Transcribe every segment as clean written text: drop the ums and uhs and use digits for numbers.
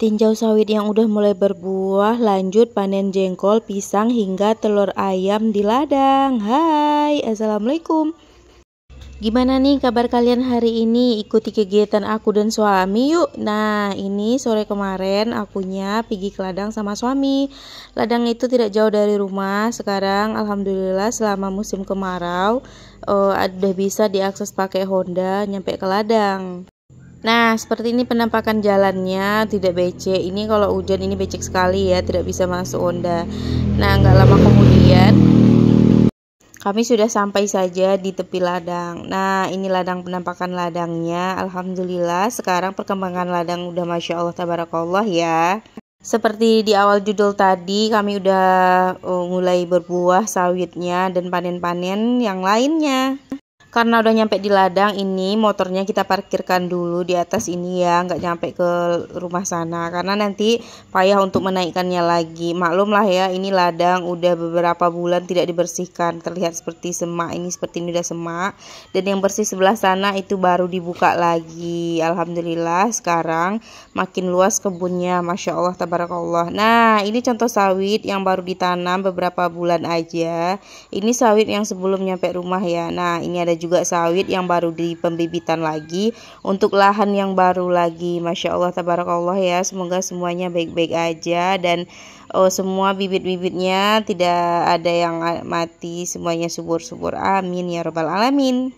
Tinjau sawit yang udah mulai berbuah, lanjut panen jengkol, pisang, hingga telur ayam di ladang. Hai, assalamualaikum. Gimana nih kabar kalian hari ini? Ikuti kegiatan aku dan suami yuk. Nah, ini sore kemarin akunya pergi ke ladang sama suami. Ladang itu tidak jauh dari rumah. Sekarang alhamdulillah selama musim kemarau udah bisa diakses pakai Honda nyampe ke ladang. Nah, seperti ini penampakan jalannya, tidak becek. Ini kalau hujan ini becek sekali ya, tidak bisa masuk Honda. Nah, nggak lama kemudian kami sudah sampai saja di tepi ladang. Nah, ini ladang, penampakan ladangnya. Alhamdulillah, sekarang perkembangan ladang udah Masya Allah tabarakallah ya. Seperti di awal judul tadi, kami udah mulai berbuah sawitnya dan panen-panen yang lainnya. Karena udah nyampe di ladang ini, motornya kita parkirkan dulu di atas ini ya, nggak nyampe ke rumah sana karena nanti payah untuk menaikkannya lagi. Maklum lah ya, ini ladang udah beberapa bulan tidak dibersihkan, terlihat seperti semak. Ini seperti ini udah semak, dan yang bersih sebelah sana itu baru dibuka lagi. Alhamdulillah sekarang makin luas kebunnya, Masya Allah tabarakallah. Nah, ini contoh sawit yang baru ditanam beberapa bulan aja. Ini sawit yang sebelum nyampe rumah ya. Nah, ini ada juga sawit yang baru di pembibitan lagi untuk lahan yang baru lagi. Masya Allah tabarakallah ya, semoga semuanya baik-baik aja dan semua bibit-bibitnya tidak ada yang mati, semuanya subur-subur, amin ya robbal alamin.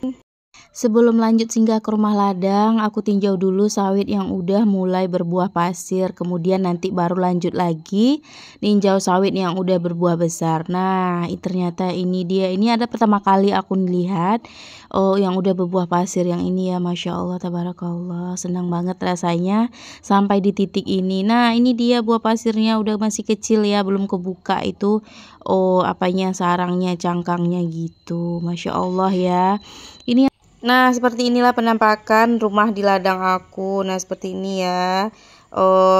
Sebelum lanjut singgah ke rumah ladang, aku tinjau dulu sawit yang udah mulai berbuah pasir. Kemudian nanti baru lanjut lagi ninjau sawit yang udah berbuah besar. Nah, ternyata ini dia. Ini ada pertama kali aku lihat yang udah berbuah pasir yang ini ya. Masya Allah tabarakallah. Senang banget rasanya sampai di titik ini. Nah, ini dia buah pasirnya, udah masih kecil ya, belum kebuka itu. Apanya, sarangnya, cangkangnya gitu. Masya Allah ya. Ini. Nah, seperti inilah penampakan rumah di ladang aku. Nah, seperti ini ya.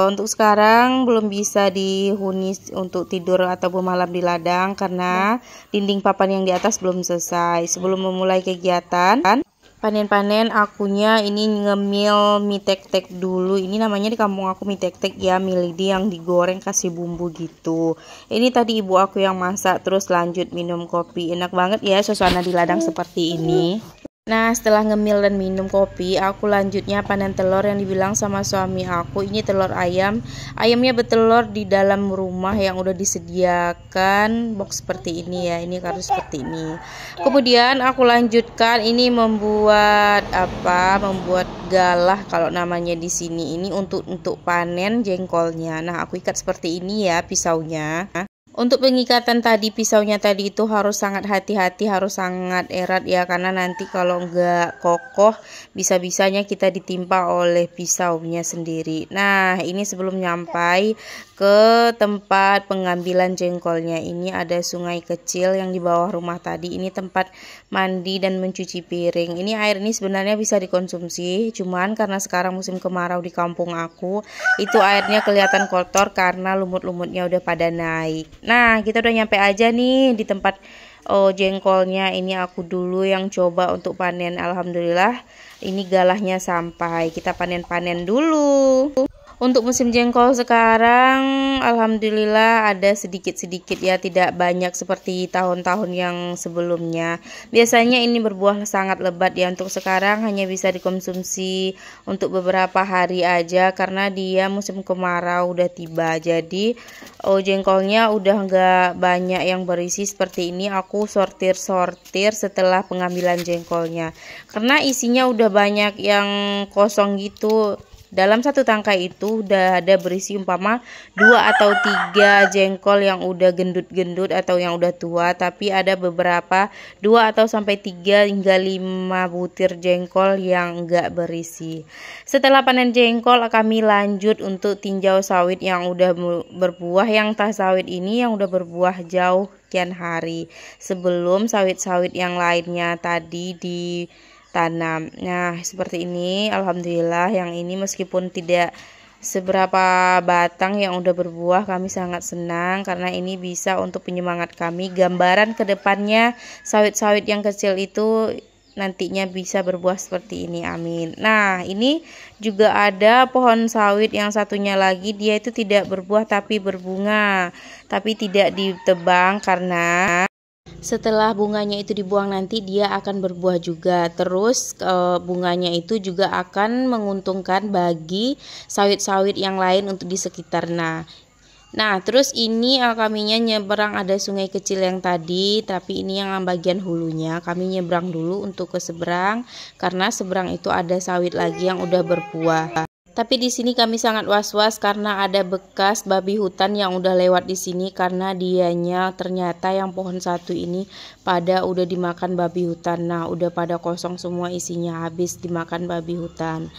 Untuk sekarang belum bisa dihuni untuk tidur atau bermalam di ladang karena dinding papan yang di atas belum selesai. Sebelum memulai kegiatan panen-panen, akunya ini ngemil mie tek-tek dulu. Ini namanya di kampung aku mie tek-tek ya, mie lidi yang digoreng kasih bumbu gitu. Ini tadi ibu aku yang masak, terus lanjut minum kopi. Enak banget ya suasana di ladang seperti ini. Nah, setelah ngemil dan minum kopi, aku lanjutnya panen telur yang dibilang sama suami aku. Ini telur ayam. Ayamnya bertelur di dalam rumah yang udah disediakan box seperti ini ya. Ini kardus seperti ini. Kemudian aku lanjutkan ini membuat Membuat galah kalau namanya di sini. Ini untuk panen jengkolnya. Nah, aku ikat seperti ini ya pisaunya. Untuk pengikatan tadi, pisaunya tadi itu harus sangat hati-hati, harus sangat erat ya, karena nanti kalau enggak kokoh bisa-bisanya kita ditimpa oleh pisaunya sendiri. Nah, ini sebelum nyampai ke tempat pengambilan jengkolnya, ini ada sungai kecil yang di bawah rumah tadi. Ini tempat mandi dan mencuci piring. Ini air ini sebenarnya bisa dikonsumsi, cuman karena sekarang musim kemarau di kampung aku, itu airnya kelihatan kotor karena lumut-lumutnya udah pada naik. Nah, kita udah nyampe aja nih di tempat jengkolnya. Ini aku dulu yang coba untuk panen. Alhamdulillah ini galahnya sampai. Kita panen-panen dulu. Untuk musim jengkol sekarang alhamdulillah ada sedikit-sedikit ya, tidak banyak seperti tahun-tahun yang sebelumnya. Biasanya ini berbuah sangat lebat ya. Untuk sekarang hanya bisa dikonsumsi untuk beberapa hari aja karena dia musim kemarau udah tiba. Jadi jengkolnya udah nggak banyak yang berisi seperti ini. Aku sortir-sortir setelah pengambilan jengkolnya karena isinya udah banyak yang kosong gitu. Dalam satu tangkai itu udah ada berisi umpama 2 atau 3 jengkol yang udah gendut-gendut atau yang udah tua, tapi ada beberapa 2 atau sampai 3 hingga 5 butir jengkol yang enggak berisi. Setelah panen jengkol, kami lanjut untuk tinjau sawit yang udah berbuah. Yang tas sawit ini yang udah berbuah jauh sekian hari sebelum sawit-sawit yang lainnya tadi ditanam. Nah, seperti ini alhamdulillah yang ini meskipun tidak seberapa batang yang udah berbuah, kami sangat senang karena ini bisa untuk penyemangat kami. Gambaran ke depannya sawit-sawit yang kecil itu nantinya bisa berbuah seperti ini, amin. Nah, ini juga ada pohon sawit yang satunya lagi, dia itu tidak berbuah tapi berbunga, tapi tidak ditebang karena setelah bunganya itu dibuang nanti dia akan berbuah juga. Terus bunganya itu juga akan menguntungkan bagi sawit-sawit yang lain untuk di sekitar. Nah, terus ini kaminya nyeberang, ada sungai kecil yang tadi, tapi ini yang bagian hulunya. Kami nyebrang dulu untuk ke seberang, karena seberang itu ada sawit lagi yang udah berbuah. Tapi di sini kami sangat was-was karena ada bekas babi hutan yang udah lewat di sini, karena dianya ternyata yang pohon satu ini pada udah dimakan babi hutan. Nah, udah pada kosong semua isinya, habis dimakan babi hutan.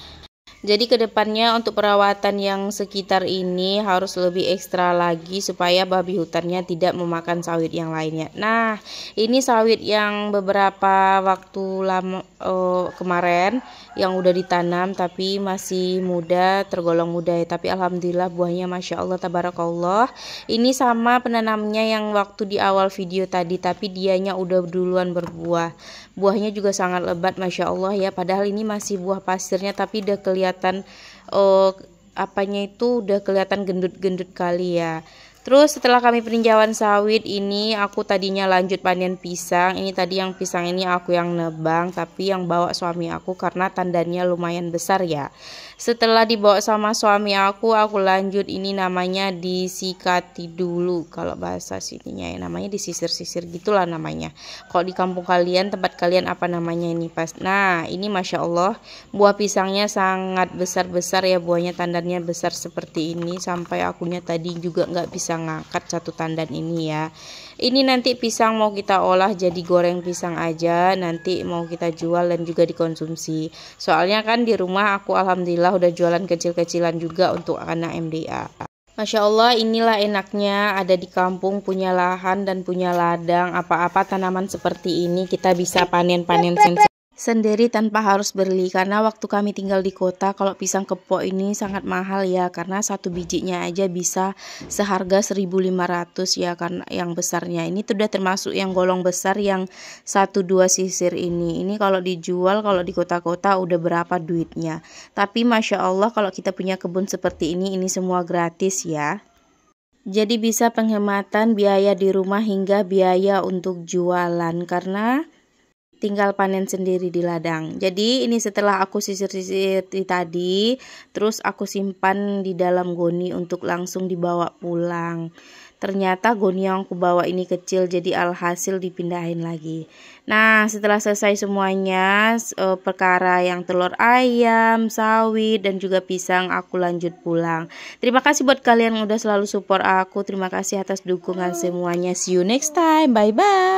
Jadi kedepannya untuk perawatan yang sekitar ini harus lebih ekstra lagi supaya babi hutannya tidak memakan sawit yang lainnya. Nah, ini sawit yang beberapa waktu lama kemarin yang udah ditanam tapi masih muda, tergolong muda ya. Tapi alhamdulillah buahnya masya Allah tabarakallah. Ini sama penanamnya yang waktu di awal video tadi, tapi dianya udah duluan berbuah. Buahnya juga sangat lebat masya Allah ya. Padahal ini masih buah pasirnya tapi udah kelihatan apanya itu udah kelihatan gendut-gendut kali ya. Terus setelah kami peninjauan sawit ini, aku tadinya lanjut panen pisang. Ini tadi yang pisang ini aku yang nebang, tapi yang bawa suami aku karena tandannya lumayan besar ya. Setelah dibawa sama suami aku lanjut, ini namanya disikati dulu kalau bahasa sininya ya, namanya disisir-sisir gitulah namanya. Kalau di kampung kalian, tempat kalian apa namanya ini pas. Nah, ini masya Allah buah pisangnya sangat besar-besar ya, buahnya tandannya besar seperti ini, sampai akunya tadi juga nggak bisa ngangkat satu tandan ini ya. Ini nanti pisang mau kita olah jadi goreng pisang aja, nanti mau kita jual dan juga dikonsumsi. Soalnya kan di rumah aku alhamdulillah udah jualan kecil-kecilan juga untuk anak MDA. Masya Allah, inilah enaknya ada di kampung, punya lahan dan punya ladang. Apa-apa tanaman seperti ini kita bisa panen-panen sendiri tanpa harus beli, karena waktu kami tinggal di kota kalau pisang kepok ini sangat mahal ya, karena satu bijinya aja bisa seharga 1.500 ya, karena yang besarnya ini tuh udah termasuk yang golong besar yang 1-2 sisir ini kalau dijual kalau di kota-kota udah berapa duitnya. Tapi masya Allah kalau kita punya kebun seperti ini semua gratis ya. Jadi bisa penghematan biaya di rumah hingga biaya untuk jualan karena tinggal panen sendiri di ladang. Jadi ini setelah aku sisir-sisir tadi, terus aku simpan di dalam goni untuk langsung dibawa pulang. Ternyata goni yang aku bawa ini kecil, jadi alhasil dipindahin lagi. Nah, setelah selesai semuanya, perkara yang telur ayam, sawit, dan juga pisang, aku lanjut pulang. Terima kasih buat kalian yang udah selalu support aku. Terima kasih atas dukungan semuanya. See you next time. Bye-bye.